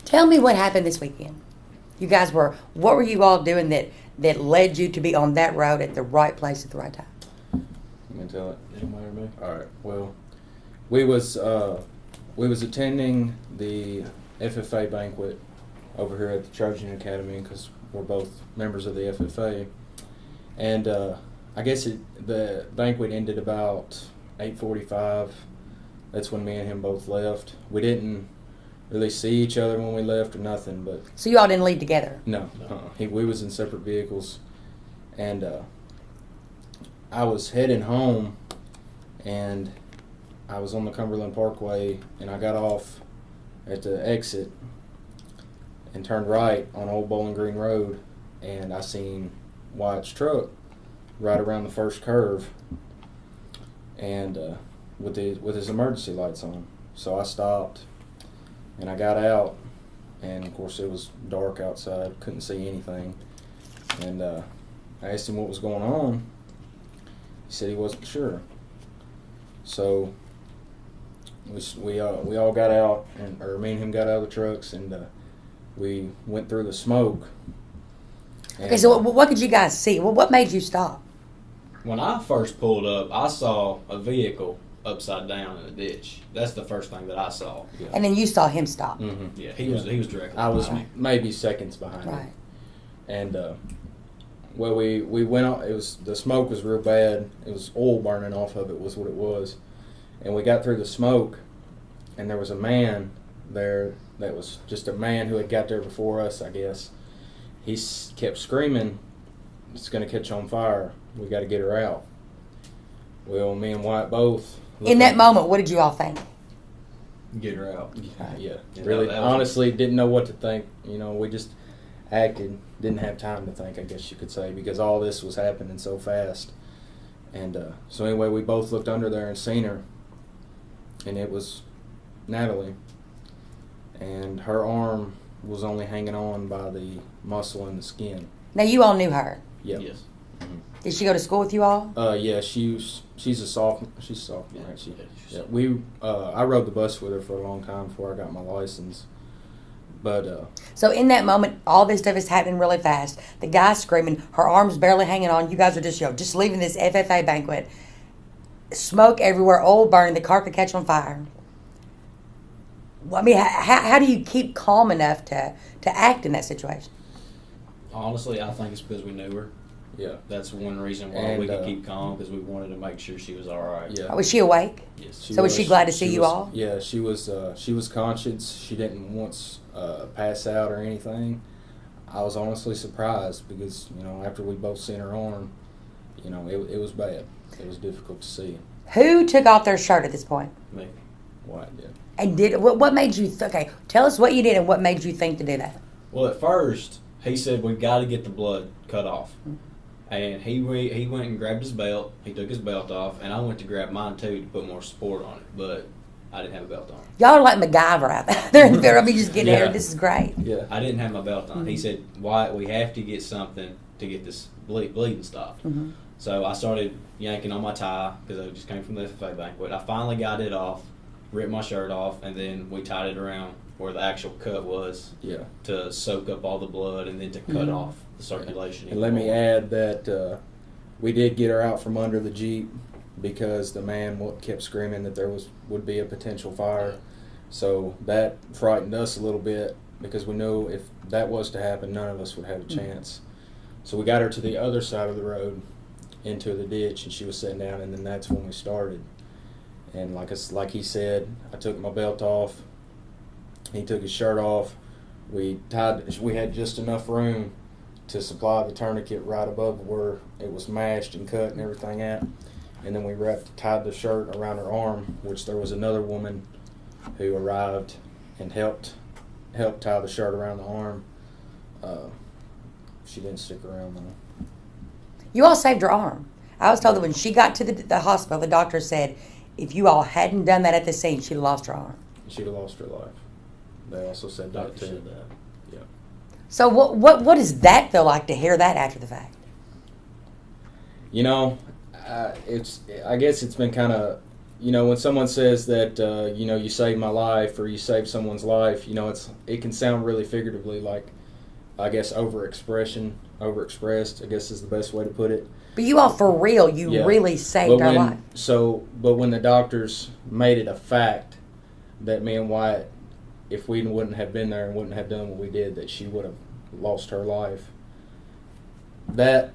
Tell me what happened this weekend. What were you all doing that led you to be on that road at the right place at the right time? You can tell it. It don't matter to me. All right. Well, we was attending the FFA banquet over here at the Trojan Academy because we're both members of the FFA, and I guess the banquet ended about 8:45. That's when me and him both left. We didn't really see each other when we left or nothing, but So you all didn't leave together? no. We was in separate vehicles, and I was heading home, and I was on the Cumberland Parkway, and I got off at the exit and turned right on Old Bowling Green Road, and I seen Wyatt's truck right around the first curve, and with his emergency lights on. So I stopped, and I got out, and of course it was dark outside, couldn't see anything, and I asked him what was going on. He said he wasn't sure. So we all got out, or me and him got out of the trucks, and we went through the smoke. Okay, so what could you guys see? Well, what made you stop? When I first pulled up, I saw a vehicle upside down in a ditch. That's the first thing that I saw. Yeah. And then you saw him stop. Mm-hmm. Yeah, he was directly. I was behind me. maybe seconds behind Right. him. And well, we went on. The smoke was real bad. It was oil burning off of it, was what it was. And we got through the smoke, and there was a man there that was just a man who had got there before us, I guess. He kept screaming, "It's going to catch on fire. We got to get her out." Well, me and Wyatt both. In that moment, what did you all think? Get her out. Yeah, Yeah, really, that was- honestly, didn't know what to think. We just acted, didn't have time to think, I guess you could say, because all this was happening so fast. And so anyway, we both looked under there and seen her, and it was Natalie, and her arm was only hanging on by the muscle and the skin. Now, you all knew her. Yeah. Yes. Did she go to school with you all? Yeah, she's a sophomore. She's a sophomore, Yeah, ain't she? yeah, Yeah, I rode the bus with her for a long time before I got my license. But So in that moment, all this stuff is happening really fast. The guy's screaming, her arm's barely hanging on. You guys are just leaving this FFA banquet. Smoke everywhere, oil burning, the carpet catch on fire. Well, I mean, how do you keep calm enough to act in that situation? Honestly, I think it's because we knew her. yeah, That's one reason why And, we could keep calm, because we wanted to make sure she was all right. yeah. Was she awake? Yes. So was she glad to see you was- all? Yeah, she was conscious. She didn't once pass out or anything. I was honestly surprised because after we both seen her arm, it was bad. It was difficult to see. Who took off their shirt at this point? Me. Wyatt did. And what made you okay? Tell us what you did and what made you think to do that. Well, at first, he said, "We've got to get the blood cut off." And he went and grabbed his belt. He took his belt off, and I went to grab mine too to put more support on it. But I didn't have a belt on. Y'all are like MacGyver out there. They're just getting Yeah. here. This is great. Yeah. I didn't have my belt on. He said, "Wyatt, we have to get something to get this bleeding stopped." Mm-hmm. So I started yanking on my tie because I just came from the FFA banquet. I finally got it off, ripped my shirt off, and then we tied it around where the actual cut was Yeah. to soak up all the blood and then to cut Mhm. off the circulation. And let me add that we did get her out from under the Jeep because the man kept screaming that there would be a potential fire. So that frightened us a little bit because we knew if that was to happen, none of us would have a chance. So we got her to the other side of the road into the ditch, and she was sitting down, and then that's when we started. And like he said, I took my belt off. He took his shirt off. We had just enough room to supply the tourniquet right above where it was mashed and cut and everything at. And then we tied the shirt around her arm, which there was another woman who arrived and helped tie the shirt around the arm. She didn't stick around though. You all saved her arm. I was told that when she got to the hospital, the doctor said if you all hadn't done that at the scene, she'd have lost her arm. She'd have lost her life. They also said that Doctor too. said that. Yeah. So what does that feel like to hear that after the fact? I guess it's been kind of when someone says that, you saved my life or you saved someone's life, it can sound really figuratively, like, I guess, overexpressed, I guess is the best way to put it. But you all, for real, Yeah. really saved our life. But when the doctors made it a fact that me and Wyatt, if we wouldn't have been there and wouldn't have done what we did, that she would have lost her life, that,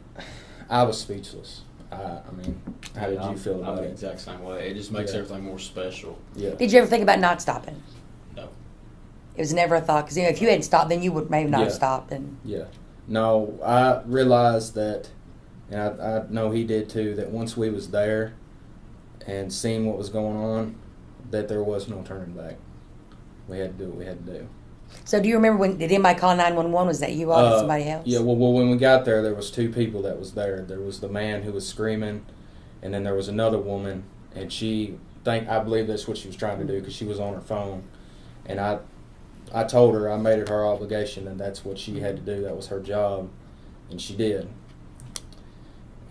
I was speechless. How did you feel I'm about the it? exact same way. It just makes Yeah. everything more special. Yeah. Did you ever think about not stopping? No. It was never a thought, because if you hadn't stopped, then you would maybe not have Yeah. stopped. And Yeah. No, I realized that, and I know he did too, that once we was there and seen what was going on, that there was no turning back. We had to do what we had to do. so, do you remember did anybody call 911? Was that you all or somebody else? Yeah, well, when we got there, there was two people that was there. There was the man who was screaming, and then there was another woman, and I believe that's what she was trying to do because she was on her phone, and I told her, I made it her obligation, and that's what she had to do. That was her job, and she did.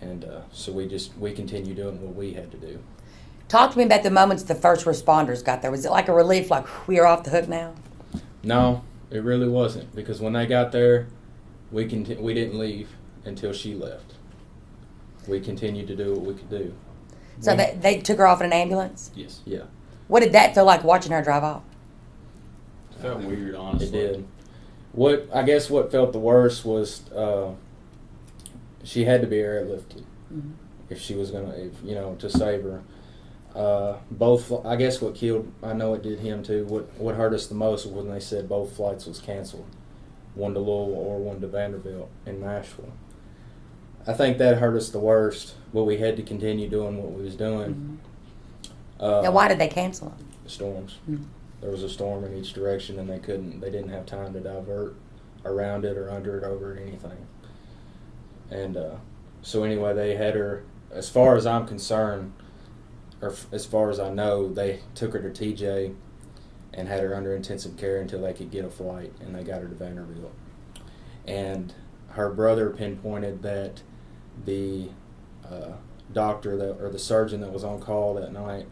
And so we continued doing what we had to do. Talk to me about the moments the first responders got there. Was it like a relief, like we're off the hook now? No, it really wasn't, because when they got there, we didn't leave until she left. We continued to do what we could do. So they took her off in an ambulance? Yes. Yeah, What did that feel like watching her drive off? It felt weird, honestly. it did. What felt the worst was she had to be airlifted if she was to save her. I guess what killed, I know it did him too. What hurt us the most was when they said both flights was canceled, one to Louisville or one to Vanderbilt in Nashville. I think that hurt us the worst, but we had to continue doing what we was doing. Now, why did they cancel them? Storms. There was a storm in each direction, and they didn't have time to divert around it or under it, over it, anything. And so anyway, they had her, as far as I'm concerned, or as far as I know, they took her to TJ and had her under intensive care until they could get a flight, and they got her to Vanderbilt. And her brother pinpointed that the doctor or the surgeon that was on call that night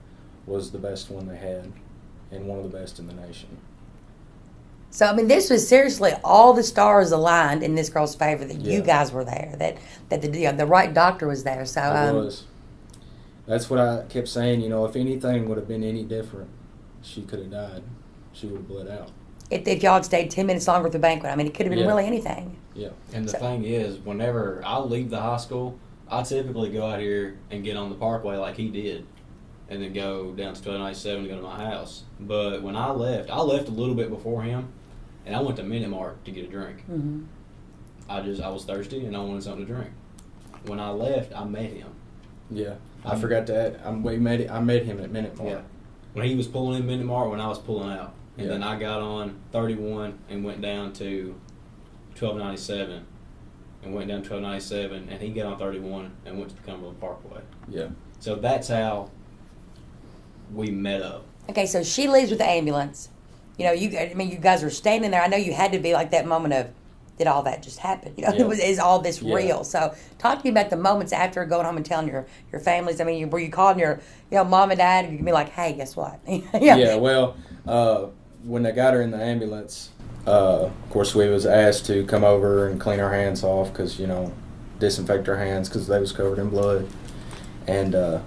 was the best one they had, and one of the best in the nation. So, this was seriously all the stars aligned in this girl's favor, that you guys were there, that the right doctor was there. So It was. That's what I kept saying. If anything would have been any different, she could have died. She would have bled out. If y'all had stayed 10 minutes longer at the banquet, it could have been really anything. Yeah. And the thing is, whenever I leave the high school, I typically go out here and get on the parkway like he did, and then go down to 1297 to go to my house. But when I left a little bit before him, and I went to Minute Mart to get a drink. Mm-hmm. I was thirsty and I wanted something to drink. When I left, I met him. Yeah. I forgot to add. I met him at Minute Mart. Yeah. When he was pulling in Minute Mart, when I was pulling out. And Yeah. then I got on 31 and went down to 1297. And went down 1297, and he got on 31 and went to the Cumberland Parkway. Yeah. So that's how we met up. Okay, so she leaves with the ambulance. You guys are standing there. I know you had to be like that moment of, did all that just happen? Yeah. Is all this Yeah. real? So talk to me about the moments after going home and telling your families. Were you calling your mom and dad? And you can be like, hey, guess what? Yeah. Well, when they got her in the ambulance, of course we was asked to come over and clean our hands off because disinfect our hands because they was covered in blood, and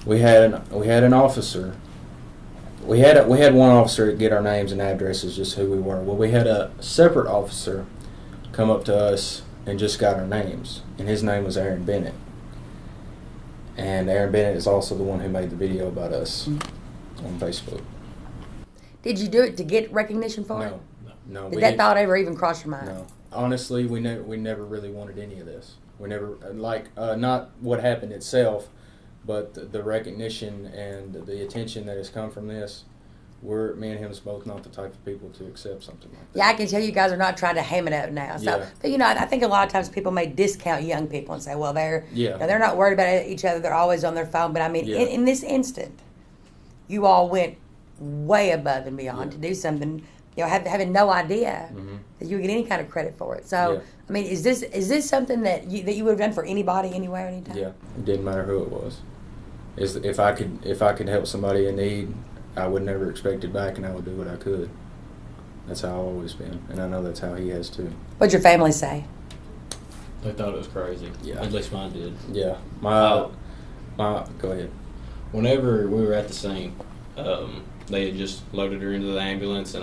we had an officer. We had one officer get our names and addresses, just who we were. Well, we had a separate officer come up to us and just got our names, and his name was Aaron Bennett. And Aaron Bennett is also the one who made the video about us on Facebook. Did you do it to get recognition for it? No. Did that thought ever even cross your mind? No. Honestly, we never really wanted any of this. We never, not what happened itself, but the recognition and the attention that has come from this. Me and him is both not the type of people to accept something like that. Yeah, I can tell you guys are not trying to ham it up now. So, Yeah. but I think a lot of times people may discount young people and say, well, they're Yeah. they're not worried about each other. They're always on their phone. But Yeah. in this instant, you all went way above and beyond to do something. Having no idea that you would get any kind of credit for it. So, is this something that you would have done for anybody, anywhere, anytime? Yeah, it didn't matter who it was. is if I could help somebody in need, I would never expect it back, and I would do what I could. That's how I've always been, and I know that's how he has too. What'd your family say? They thought it was crazy. Yeah. At least mine did. Yeah, my go ahead. Whenever we were at the scene, they had just loaded her into the ambulance, and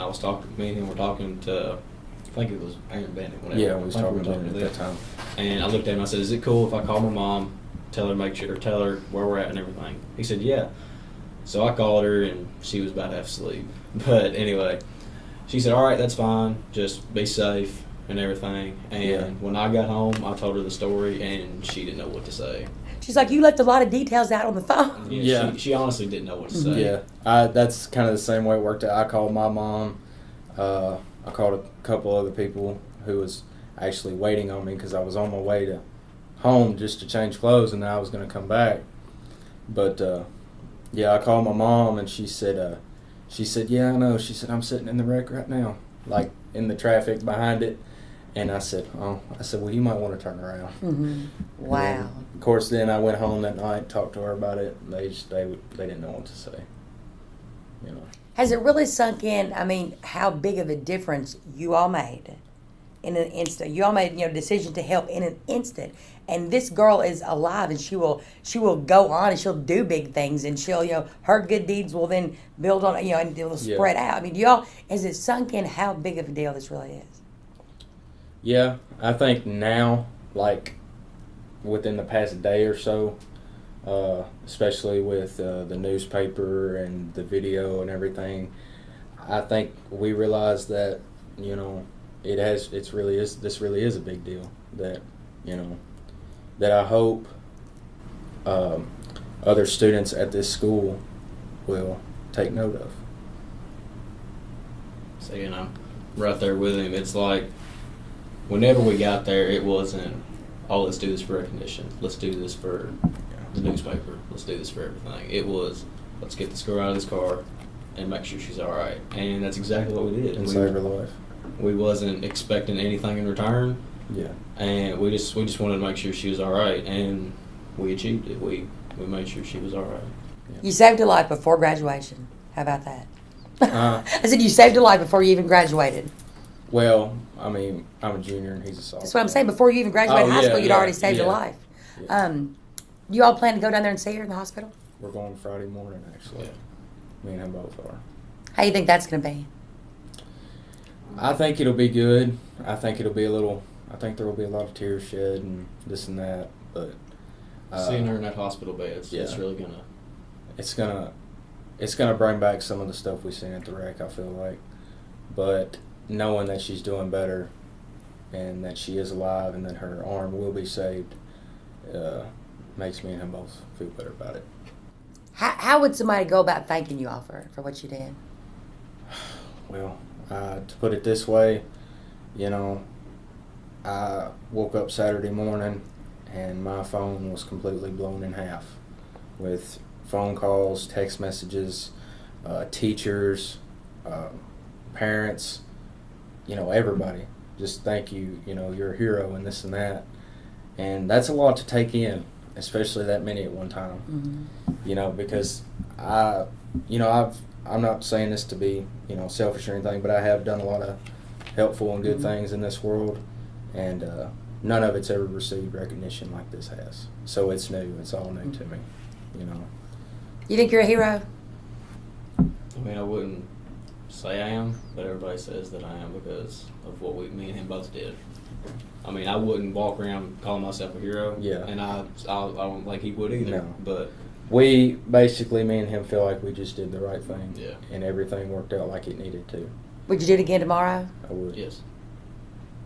me and him were talking to, I think it was Aaron Bennett. Whenever. Yeah, we was talking about it at to that them. time. And I looked at him. I said, "Is it cool if I call my mom, tell her where we're at and everything?" He said, "Yeah." So I called her, and she was about half asleep. But anyway, she said, "All right, that's fine. Just be safe and everything." And Yeah. when I got home, I told her the story, and she didn't know what to say. She's like, you left a lot of details out on the phone. Yeah. She honestly didn't know what to say. Yeah, that's kind of the same way it worked out. I called my mom. I called a couple other people who was actually waiting on me because I was on my way to home just to change clothes, and then I was going to come back. But yeah, I called my mom, and she said, "Yeah, I know." She said, "I'm sitting in the wreck right now, like in the traffic behind it." And I said, "Well, you might want to turn around." Mm-hmm. Wow. And of course, then I went home that night, talked to her about it. And they didn't know what to say. You know. Has it really sunk in? I mean, how big of a difference you all made in an instant? You all made a decision to help in an instant, and this girl is alive, and she will go on, and she'll do big things, and she'll her good deeds will then build on and it will spread out. I mean, has it sunk in how big of a deal this really is? Yeah, I think now, like within the past day or so, especially with the newspaper and the video and everything, I think we realize that this really is a big deal. That I hope other students at this school will take note of. So right there with him. It's like whenever we got there, it wasn't, "Oh, let's do this for recognition. Let's do this for the newspaper. Let's do this for everything." It was, "Let's get this girl out of this car and make sure she's all right." And that's exactly what we did. And save her life. We wasn't expecting anything in return. Yeah. And we just wanted to make sure she was all right, and we achieved it. We made sure she was all right. Yeah. You saved a life before graduation. How about that? I said you saved a life before you even graduated. Well, I mean, I'm a junior and he's a sophomore. That's what I'm saying. Before you even graduated high school, you'd already saved a yeah. life. Yeah. You all plan to go down there and see her in the hospital? We're going Friday morning, actually. Yeah. Me and him both are. How you think that's going to be? I think it'll be good. I think there will be a lot of tears shed and this and that, but Seeing her in that hospital bed, it's really gonna. It's gonna bring back some of the stuff we seen at the wreck. I feel like, but knowing that she's doing better, and that she is alive, and that her arm will be saved, makes me and him both feel better about it. How would somebody go about thanking you all for what you did? Well, to put it this way, I woke up Saturday morning and my phone was completely blown in half with phone calls, text messages, teachers, parents, everybody. Just thank you, you're a hero and this and that. And that's a lot to take in, especially that many at one time. Mm-hmm. Because I'm not saying this to be, selfish or anything, but I have done a lot of helpful and good mm-hmm. things in this world, and none of it's ever received recognition like this has. So it's new. It's all new to me, You think you're a hero? I mean, I wouldn't say I am, but everybody says that I am because of what me and him both did. I mean, I wouldn't walk around calling myself a hero. Yeah. And I don't think he would either. No. But we basically, me and him feel like we just did the right thing. Yeah. And everything worked out like it needed to. Would you do it again tomorrow? I would. Yes.